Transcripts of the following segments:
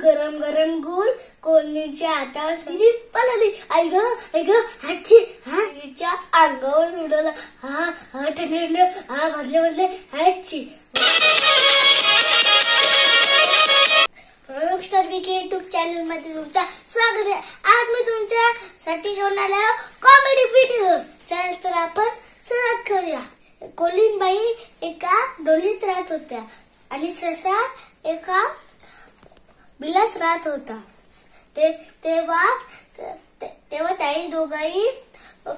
गरम गरम गुल कोल्लीच्या हातावर पळाली. आई ग हाची तिच्या अंगावर उडवलं. हा थंड हा भाजले हाची. स्टार बीके युट्यूब चॅनल मध्ये तुमचं स्वागत आहे. आज मी तुमच्यासाठी घेऊन आलो कॉमेडी व्हिडिओ. चला तर आपण सुरुवात करूया. कोलीनबाई एका डोलीत राहत होत्या आणि ससा एका बिलात राहत होता. तेव्हा त्याही दोघांनी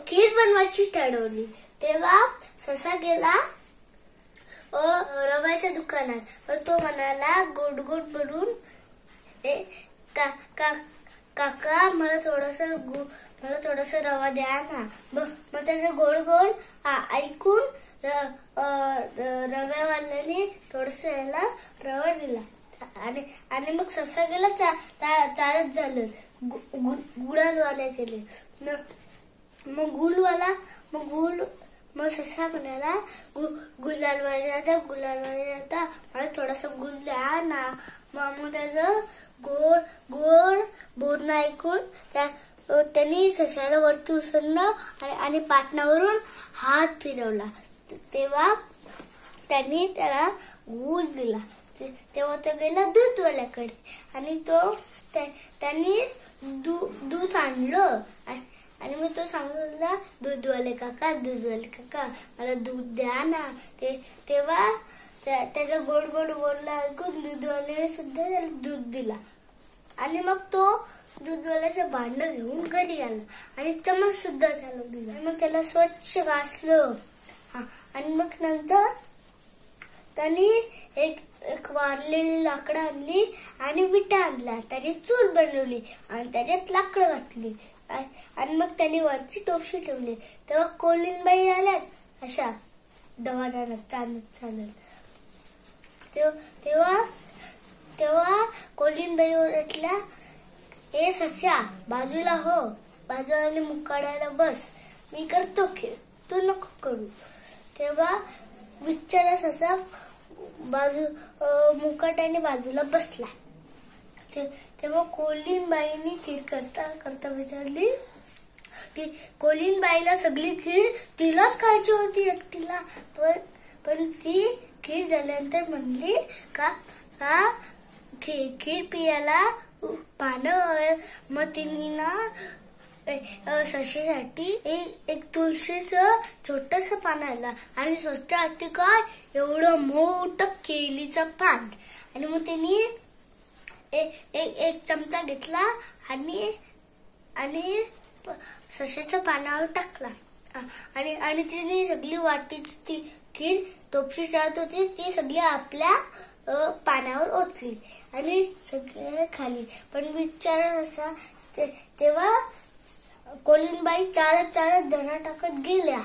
खीर बनवायची ठरवली. तेव्हा ससा गेला रव्याच्या दुकानात. तो म्हणाला गोड बनवून काका मला थोडस रवा द्या ना. मग त्याचे गोड ऐकून रव्यावाल्याने थोडस याला रवा दिला आणि मग ससा गेला चालत झालं. गुळवाल्या गेले. मग ससा म्हणाला गुलालवाल्या जाता मला थोडासा गुल द्या ना. मग त्याचं गोड बोलणं ऐकून त्यांनी सशाला वरती उचललं आणि पाटणावरून हात फिरवला. तेव्हा त्यांनी त्याला गुळ दिला. तेव्हा तो गेला दूधवाल्याकडे आणि त्यांनी दूध आणलं आणि मग तो सांगत होता दूधवाले काका मला दूध द्या ना. तेव्हा त्याचा गोड बोलणं ऐकून दूधवाल्याने सुद्धा त्याला दूध दिला आणि मग तो दूधवाल्याचं भांडं घेऊन घरी आला आणि चमच सुद्धा त्याला दिला. मग त्याला स्वच्छ घासलं आणि मग नंतर त्यांनी एक वारलेली लाकडं आणली आणि विटा आणला. त्याची चूल बनवली आणि त्याच्यात लाकडं घातली आणि मग त्यांनी वरची टोपशी ठेवली. तेव्हा कोलीनबाई आल्यात अशा दवाखान्यात चालत. तेव्हा कोलीनबाई ओरडल्या, ए सचा बाजूला हो, बाजूला मुख काढायला बस, मी करतो खेळ, तू नको करू. तेव्हा बिचारा ससा मुकाट्याने बाजूला बसला. तेव्हा कोलीनबाईंनी खीर करता विचारली. कोलीनबाईला सगळी खीर तिलाच खायची होती एकटीला. पण ती खीर झाल्यानंतर म्हणली का खीर पियाला पानं. मग तिने ना सशासाठी एक तुळशीचं छोटस पान आणलं आणि स्वतःसाठी काय एवढं मोठं केळीचं पान. आणि मग त्यांनी एक चमचा घेतला आणि सशाच्या पानावर टाकला आणि तिने सगळी वाटीची ती खीर टोपशी जात होती ती सगळी आपल्या पानावर ओतली आणि सगळे खाली. पण बिचारा असा तेव्हा कोलीनबाई चालत धना टाकत गेल्या,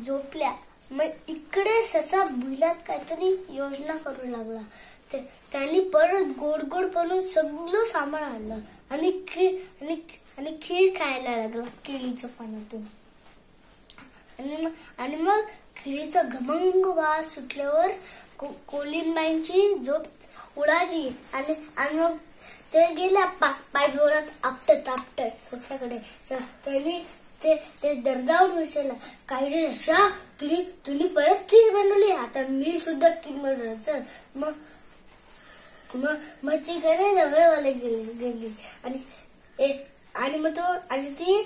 झोपल्या. मग इकडे ससा बिलात काहीतरी योजना करू लागला. त्यांनी परत गोड बनवून सगळं सामान आणलं आणि खीर खायला लागला केळीच्या पानातून. आणि मग खिरीचा घमंग वास सुटल्यावर कोलीनबाईंची झोप उडाली आणि मग ते गेल्या पाय जोरात आपटत ससाकडे. त्यांनी ते दर्दावून विचारला, काय रे ससा, तुम्ही परत खीर बनवली, आता मी सुद्धा खीर बनवायचं. मग ती कडे रव्यावाले गेली आणि मग तो आणि ती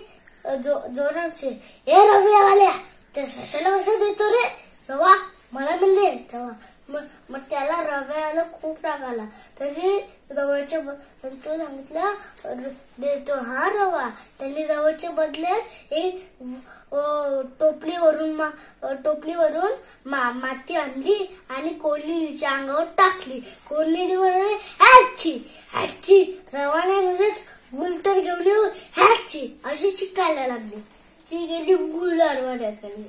जोराचे, ए रव्यावाल्या, त्या सशाला कसं देतो रे रवा, मला म्हणले. तेव्हा मग त्याला रव्याला खूप राग आला. तरी रव्याच्या तो सांगितलं देतो हा रवा. त्यांनी रव्याच्या बदल्यात एक टोपलीवरून माती आणली आणि कोल्हीच्या अंगावर टाकली. कोल्हीने म्हणाले, हॅची रवा नाही म्हणत गुल तर घेऊन येऊ, हॅची अशी शिकायला लागली. ती गेली गुलालवाल्याकडे.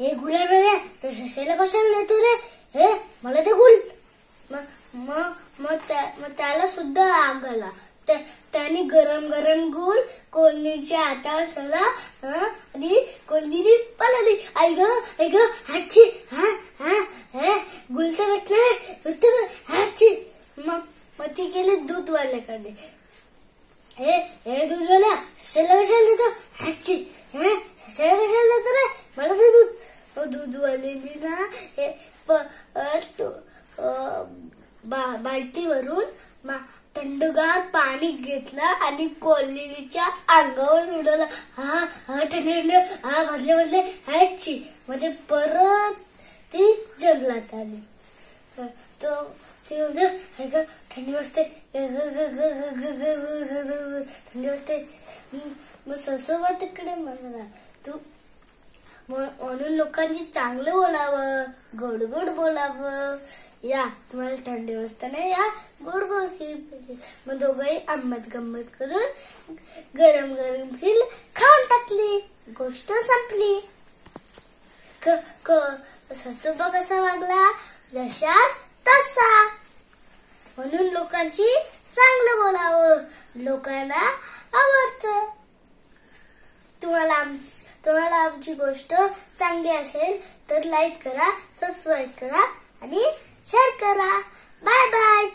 हे गुलालवाल्या, तर सशाला कशाला देतो रे, हे मला ते गुल. मग त्याला सुद्धा आग आला. त्याने गरम गुल कोल्हीच्या हातावर ठेवला आणि कोल्हीने पळाली. आई ग हाची गुल तर भेटणार भक्ती केली दूधवाल्याकडे. हे दूधवाल्या सशाला कशाला देतो, सशाला कशाला देतो रे, मला ते दूध. दूधवाल्याने ना बाल्टीवरून थंडगार पाणी घेतलं आणि कोल्लीच्या अंगावर सोडलं. हा थंड हा भरले ह्याची मध्ये परत ती जंगलात आली. ती म्हणजे थंडी वाजते, थंडी वाजते. मग ससोबा तिकडे म्हणला, तू म्हणून लोकांची चांगलं बोलावं, गोड गोड बोलावं. या तुम्हाला थंडी वाजताना या गोड गोड खीर पाहिजे. मग दोघंही आंबट गंमत करून गरम गरम खीर खाऊन टाकली. गोष्ट संपली. ससोबा कसा वागला, जशा तसा. म्हणून लोकांची चांगलं बोलावं, लोकांना आवडतं. तुम्हाला आमची गोष्ट चांगली असेल तर लाईक करा, सबस्क्राईब करा आणि शेअर करा. Bye bye.